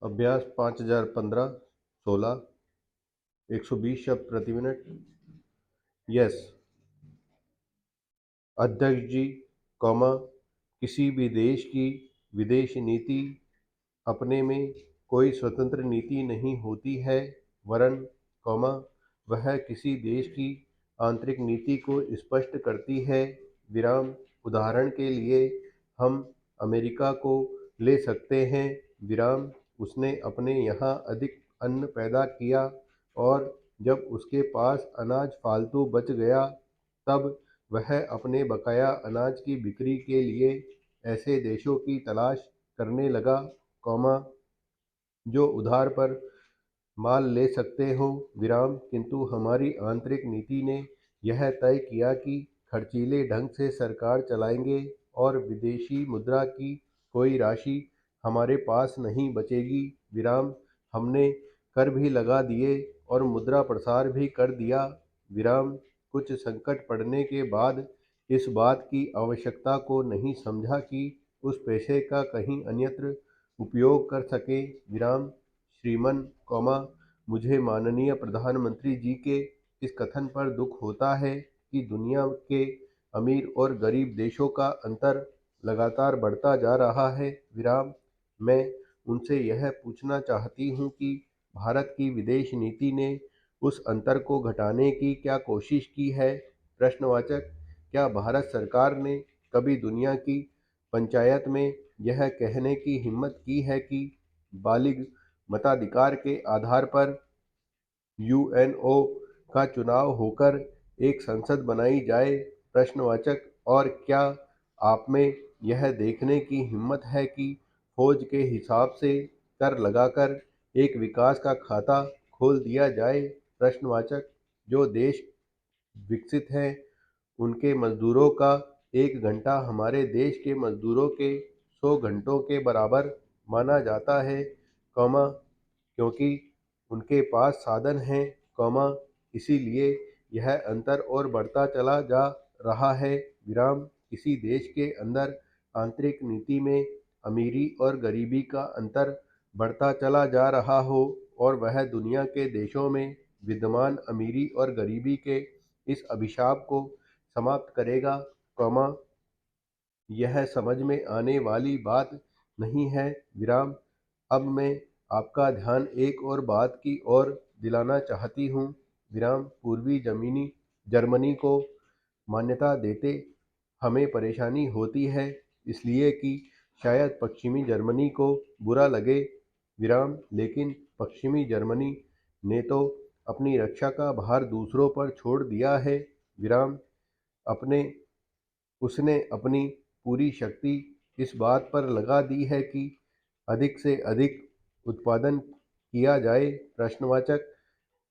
अभ्यास 5015 16 120 शब्द प्रति मिनट। यस। अध्यक्ष जी, किसी भी देश की विदेश नीति अपने में कोई स्वतंत्र नीति नहीं होती है, वरन वह किसी देश की आंतरिक नीति को स्पष्ट करती है। विराम। उदाहरण के लिए हम अमेरिका को ले सकते हैं। विराम। उसने अपने यहाँ अधिक अन्न पैदा किया और जब उसके पास अनाज फालतू बच गया, तब वह अपने बकाया अनाज की बिक्री के लिए ऐसे देशों की तलाश करने लगा, जो उधार पर माल ले सकते हो। विराम। किंतु हमारी आंतरिक नीति ने यह तय किया कि खर्चीले ढंग से सरकार चलाएंगे और विदेशी मुद्रा की कोई राशि हमारे पास नहीं बचेगी। विराम। हमने कर भी लगा दिए और मुद्रा प्रसार भी कर दिया। विराम। कुछ संकट पड़ने के बाद इस बात की आवश्यकता को नहीं समझा कि उस पैसे का कहीं अन्यत्र उपयोग कर सके। विराम। श्रीमान, मुझे माननीय प्रधानमंत्री जी के इस कथन पर दुख होता है कि दुनिया के अमीर और गरीब देशों का अंतर लगातार बढ़ता जा रहा है। विराम। मैं उनसे यह पूछना चाहती हूँ कि भारत की विदेश नीति ने उस अंतर को घटाने की क्या कोशिश की है? प्रश्नवाचक। क्या भारत सरकार ने कभी दुनिया की पंचायत में यह कहने की हिम्मत की है कि बालिग मताधिकार के आधार पर यूएनओ का चुनाव होकर एक संसद बनाई जाए? प्रश्नवाचक। और क्या आप में यह देखने की हिम्मत है कि फौज के हिसाब से कर लगाकर एक विकास का खाता खोल दिया जाए? प्रश्नवाचक। जो देश विकसित हैं, उनके मजदूरों का 1 घंटा हमारे देश के मजदूरों के 100 घंटों के बराबर माना जाता है, क्योंकि उनके पास साधन हैं, इसीलिए यह अंतर और बढ़ता चला जा रहा है। विराम। किसी देश के अंदर आंतरिक नीति में अमीरी और गरीबी का अंतर बढ़ता चला जा रहा हो और वह दुनिया के देशों में विद्यमान अमीरी और गरीबी के इस अभिशाप को समाप्त करेगा, यह समझ में आने वाली बात नहीं है। विराम। अब मैं आपका ध्यान एक और बात की ओर दिलाना चाहती हूँ। विराम। पूर्वी जर्मनी को मान्यता देते हमें परेशानी होती है, इसलिए कि शायद पश्चिमी जर्मनी को बुरा लगे। विराम। लेकिन पश्चिमी जर्मनी ने तो अपनी रक्षा का भार दूसरों पर छोड़ दिया है। विराम। अपने उसने अपनी पूरी शक्ति इस बात पर लगा दी है कि अधिक से अधिक उत्पादन किया जाए। प्रश्नवाचक।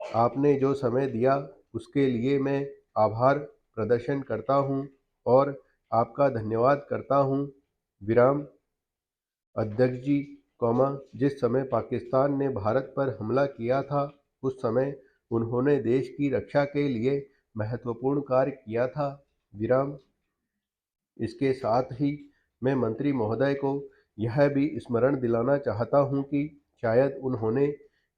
आपने जो समय दिया उसके लिए मैं आभार प्रदर्शन करता हूँ और आपका धन्यवाद करता हूँ। विराम। अध्यक्ष जी, जिस समय पाकिस्तान ने भारत पर हमला किया था, उस समय उन्होंने देश की रक्षा के लिए महत्वपूर्ण कार्य किया था। विराम। इसके साथ ही मैं मंत्री महोदय को यह भी स्मरण दिलाना चाहता हूं कि शायद उन्होंने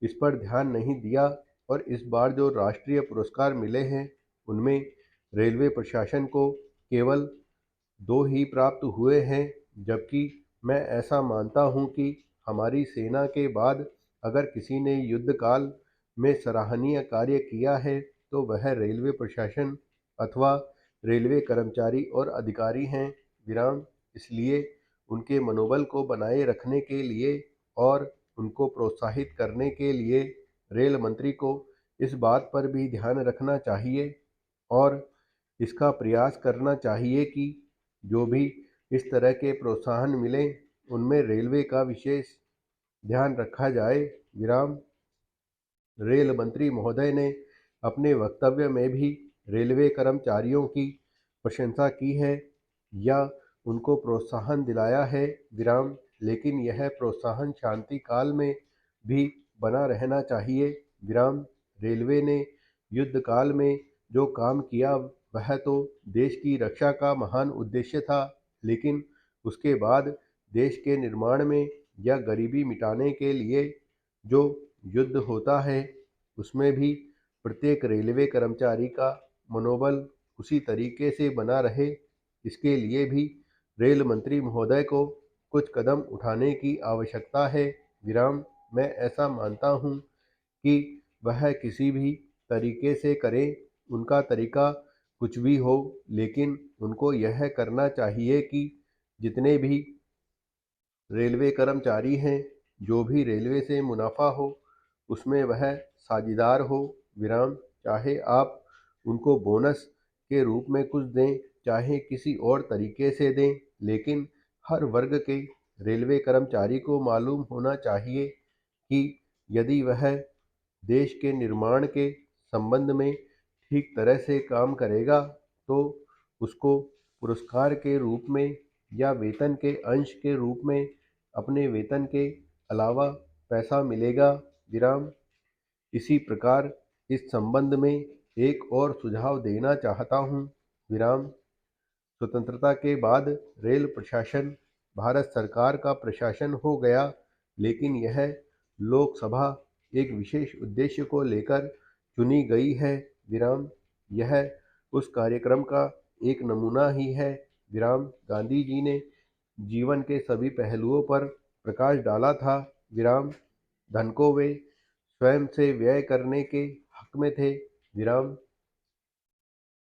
इस पर ध्यान नहीं दिया और इस बार जो राष्ट्रीय पुरस्कार मिले हैं, उनमें रेलवे प्रशासन को केवल 2 ही प्राप्त हुए हैं, जबकि मैं ऐसा मानता हूं कि हमारी सेना के बाद अगर किसी ने युद्ध काल में सराहनीय कार्य किया है, तो वह रेलवे प्रशासन अथवा रेलवे कर्मचारी और अधिकारी हैं। विराम। इसलिए उनके मनोबल को बनाए रखने के लिए और उनको प्रोत्साहित करने के लिए रेल मंत्री को इस बात पर भी ध्यान रखना चाहिए और इसका प्रयास करना चाहिए कि जो भी इस तरह के प्रोत्साहन मिले, उनमें रेलवे का विशेष ध्यान रखा जाए। विराम। रेल मंत्री महोदय ने अपने वक्तव्य में भी रेलवे कर्मचारियों की प्रशंसा की है या उनको प्रोत्साहन दिलाया है। विराम। लेकिन यह प्रोत्साहन शांति काल में भी बना रहना चाहिए। विराम। रेलवे ने युद्ध काल में जो काम किया वह तो देश की रक्षा का महान उद्देश्य था, लेकिन उसके बाद देश के निर्माण में या गरीबी मिटाने के लिए जो युद्ध होता है, उसमें भी प्रत्येक रेलवे कर्मचारी का मनोबल उसी तरीके से बना रहे, इसके लिए भी रेल मंत्री महोदय को कुछ कदम उठाने की आवश्यकता है। विराम मैं ऐसा मानता हूँ कि वह किसी भी तरीके से करें, उनका तरीका कुछ भी हो, लेकिन उनको यह करना चाहिए कि जितने भी रेलवे कर्मचारी हैं, जो भी रेलवे से मुनाफा हो, उसमें वह साझेदार हो। विराम चाहे आप उनको बोनस के रूप में कुछ दें, चाहे किसी और तरीके से दें, लेकिन हर वर्ग के रेलवे कर्मचारी को मालूम होना चाहिए कि यदि वह देश के निर्माण के संबंध में ठीक तरह से काम करेगा, तो उसको पुरस्कार के रूप में या वेतन के अंश के रूप में अपने वेतन के अलावा पैसा मिलेगा। विराम इसी प्रकार इस संबंध में एक और सुझाव देना चाहता हूँ। विराम स्वतंत्रता के बाद रेल प्रशासन भारत सरकार का प्रशासन हो गया, लेकिन यह लोकसभा एक विशेष उद्देश्य को लेकर चुनी गई है। विराम यह उस कार्यक्रम का एक नमूना ही है। विराम गांधी जी ने जीवन के सभी पहलुओं पर प्रकाश डाला था। विराम धन को वे स्वयं से व्यय करने के हक में थे। विराम